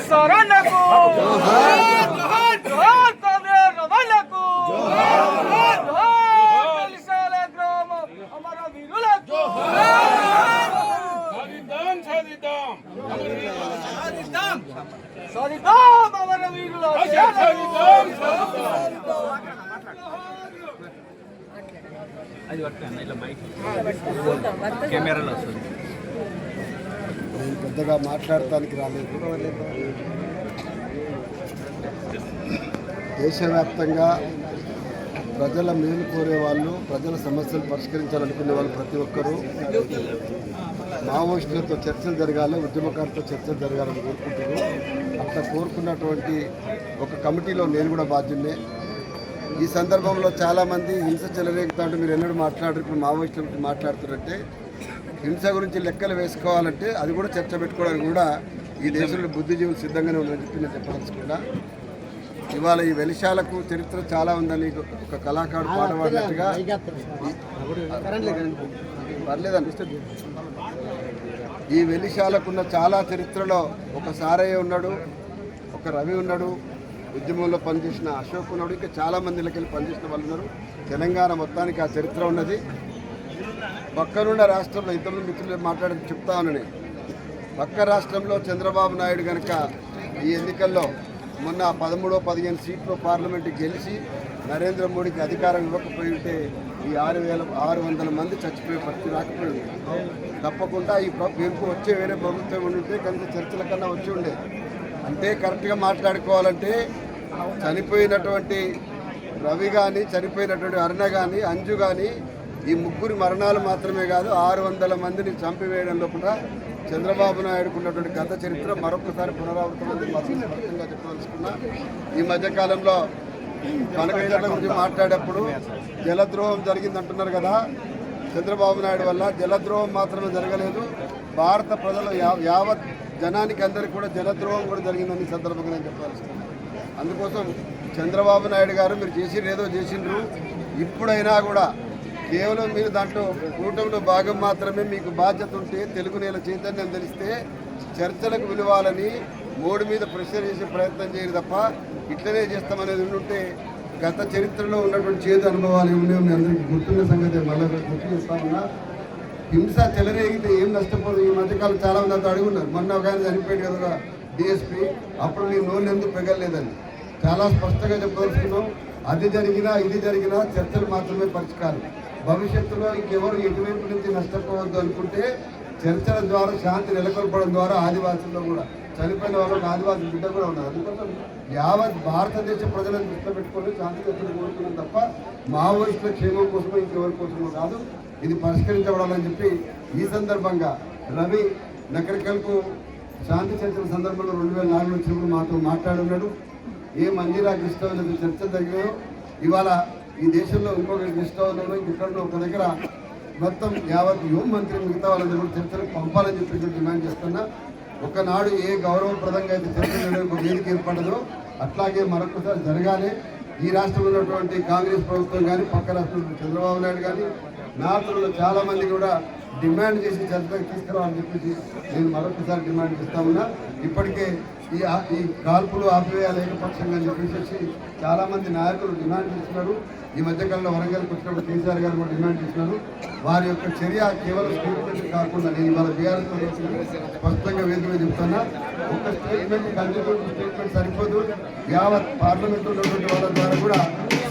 శరణకు జోహార్ జోహార్ కాంగ్రెస్ రవాణాకు జోహార్ జోహార్ కలిశాల గ్రామ అమర వీరులకు సాధిద్దాం సాధిద్దాం సాధిద్దాం సాధిద్దాం అమర వీరులకు సాధిద్దాం అది వట్టాను ఇలా మైక్ కెమెరాలో వస్తుంది. నేను పెద్దగా మాట్లాడటానికి రాలేదు. దేశవ్యాప్తంగా ప్రజల మేలు కోరే వాళ్ళు, ప్రజల సమస్యలు పరిష్కరించాలనుకునే వాళ్ళు ప్రతి ఒక్కరూ మావోయిస్టులతో చర్చలు జరగాలి, ఉద్యమకారులతో చర్చలు జరగాలని కోరుకుంటున్నారు. అట్లా కోరుకున్నటువంటి ఒక కమిటీలో నేను కూడా బాధ్యున్నే. ఈ సందర్భంలో చాలామంది హింస చెలరేగుతాంటే మీరు ఎన్నడూ మాట్లాడారు, ఇప్పుడు మావోయిస్టుల గురించి మాట్లాడుతున్నారంటే హింస గురించి లెక్కలు వేసుకోవాలంటే అది కూడా చర్చ పెట్టుకోవడానికి కూడా ఈ దేశంలో బుద్ధిజీవులు సిద్ధంగానే ఉందని చెప్పి నేను చెప్పదలుచుకున్నా. ఇవాళ ఈ వెలిశాలకు చరిత్ర చాలా ఉందని ఒక కళాకారుడు పాట పాడినట్టుగా పర్లేదండి. ఈ వెలిశాలకున్న చాలా చరిత్రలో ఒక సారయ్య ఉన్నాడు, ఒక రవి ఉన్నాడు, ఉద్యమంలో పనిచేసిన అశోక్ ఉన్నాడు, ఇంకా చాలామంది ఇళ్ళకెళ్ళి పనిచేసిన వాళ్ళు ఉన్నారు. తెలంగాణ మొత్తానికి ఆ చరిత్ర ఉన్నది. పక్కనున్న రాష్ట్రంలో ఇంతమంది మిత్రులు మాట్లాడి చెప్తా ఉన్నాను. పక్క రాష్ట్రంలో చంద్రబాబు నాయుడు కనుక ఈ ఎన్నికల్లో మొన్న 13-15 సీట్లు పార్లమెంట్కి గెలిచి నరేంద్ర మోడీకి అధికారం ఇవ్వకపోయి ఉంటే ఈ 600 మంది చచ్చిపోయే పరిస్థితి రాకపోయింది. తప్పకుండా ఈ పెంపు వచ్చే వేరే ప్రభుత్వం ఉంటే కనుక చర్చల కన్నా వచ్చి ఉండే. అంటే కరెక్ట్గా మాట్లాడుకోవాలంటే చనిపోయినటువంటి రవి కానీ, చనిపోయినటువంటి అరుణ కానీ, అంజు కానీ ఈ ముగ్గురి మరణాలు మాత్రమే కాదు, 600 మందిని చంపివేయడంలో కూడా చంద్రబాబు నాయుడుకు ఉన్నటువంటి గత చరిత్ర మరొకసారి పునరావృతమైంది. స్పష్టంగా చెప్పదలుచుకున్నా. ఈ మధ్యకాలంలో కనకచర్ల గురించి మాట్లాడేప్పుడు జలద్రోహం జరిగిందంటున్నారు కదా. చంద్రబాబు నాయుడు వల్ల జలద్రోహం మాత్రమే జరగలేదు, భారత ప్రజలు యావత్ జనానికి అందరికీ కూడా జలద్రోహం కూడా జరిగిందని సందర్భంగా నేను చెప్పదలుచుకున్నాను. అందుకోసం చంద్రబాబు నాయుడు గారు మీరు చేసిండ్రు ఏదో చేసిండ్రు, ఇప్పుడైనా కూడా కేవలం మీరు దాంట్లో కూటమిలో భాగం మాత్రమే మీకు బాధ్యత ఉంటే, తెలుగు నేల చైతన్యం తెలిస్తే చర్చలకు విలువాలని మోడీ మీద ప్రెషర్ చేసే ప్రయత్నం చేయరు తప్ప ఇట్లనే చేస్తామనేది ఉంటే గత చరిత్రలో ఉన్నటువంటి చేదు అనుభవాలు ఏమన్నా మీ అందరికీ గుర్తున్న సంగతి మళ్ళీ గుర్తు చేస్తామన్నా. హింస చెలరేగితే ఏం నష్టపోదు. ఈ మధ్యకాలం చాలా మంది అంతా అడుగున్నారు. మొన్న ఒక ఆయన చనిపోయాడు కదా డిఎస్పీ, అప్పుడు నీ నోళ్ళు ఎందుకు పెగలేదని చాలా స్పష్టంగా చెప్పదలుచుకున్నాం. అది జరిగినా ఇది జరిగినా చర్చలు మాత్రమే పరిష్కారం. భవిష్యత్తులో ఇంకెవరు ఎటువైపు నుంచి నష్టపోవద్దు అనుకుంటే చర్చల ద్వారా శాంతి నెలకొల్పడం ద్వారా ఆదివాసుల్లో కూడా చనిపోయిన వాళ్ళకి ఆదివాసీ బిడ్డ కూడా ఉన్నారు. అందుకోసం యావత్ భారతదేశ ప్రజలను దృష్టిలో పెట్టుకొని శాంతి చర్చలు కోరుకున్నాం తప్ప మావోయిస్టుల క్షేమం కోసమో ఇంకెవరి కోసమో కాదు. ఇది పరిష్కరించబడాలని చెప్పి ఈ సందర్భంగా రవి నకరికల్కు శాంతి చర్చల సందర్భంలో 2004 వచ్చినప్పుడు మాతో మాట్లాడున్నాడు. ఏ మందిరాకి ఇష్టం లేదు చర్చ జరిగాయో ఇవాళ ఈ దేశంలో ఇంకొక ఇష్టంలో ఇంకెక్కడో ఒక దగ్గర మొత్తం యావత్ హోంమంత్రి మిగతా వాళ్ళందరూ కూడా చర్చలకు పంపాలని చెప్పి డిమాండ్ చేస్తున్నా. ఒకనాడు ఏ గౌరవప్రదంగా అయితే చర్చ చేయడానికి ఒక వేదిక ఏర్పడదో అట్లాగే మరొకసారి జరగాలి. ఈ రాష్ట్రంలో ఉన్నటువంటి కాంగ్రెస్ ప్రభుత్వం కానీ, పక్క రాష్ట్రంలో చంద్రబాబు నాయుడు కానీ, నాయకులు చాలామంది కూడా డిమాండ్ చేసి చర్చకు తీసుకురావాలని చెప్పేసి నేను మరొకసారి డిమాండ్ చేస్తా ఉన్నా. ఇప్పటికే ఈ కాల్పులు ఆపివేయాలి ఏకపక్షంగా అని చెప్పేసి చాలామంది నాయకులు డిమాండ్ చేస్తున్నారు. ఈ మధ్యకాలంలో వరంగల్కి వచ్చినప్పుడు కేసీఆర్ గారు కూడా డిమాండ్ చేస్తున్నారు. వారి యొక్క చర్య కేవలం స్టేట్మెంట్ కాకుండా నేను ఇవాళ బీఆర్ఎస్ స్పష్టంగా వేదిక చెప్తున్నా. ఒక స్టేట్మెంట్ కంటిన్యూటీ స్టేట్మెంట్ సరిపోదు. యావత్ పార్లమెంట్లో ఉన్నటువంటి వాళ్ళ ద్వారా కూడా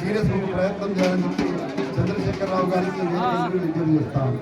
సీరియస్ ప్రయత్నం చేయాలని చెప్పి చంద్రశేఖరరావు గారికి విజ్ఞప్తి చేస్తాను.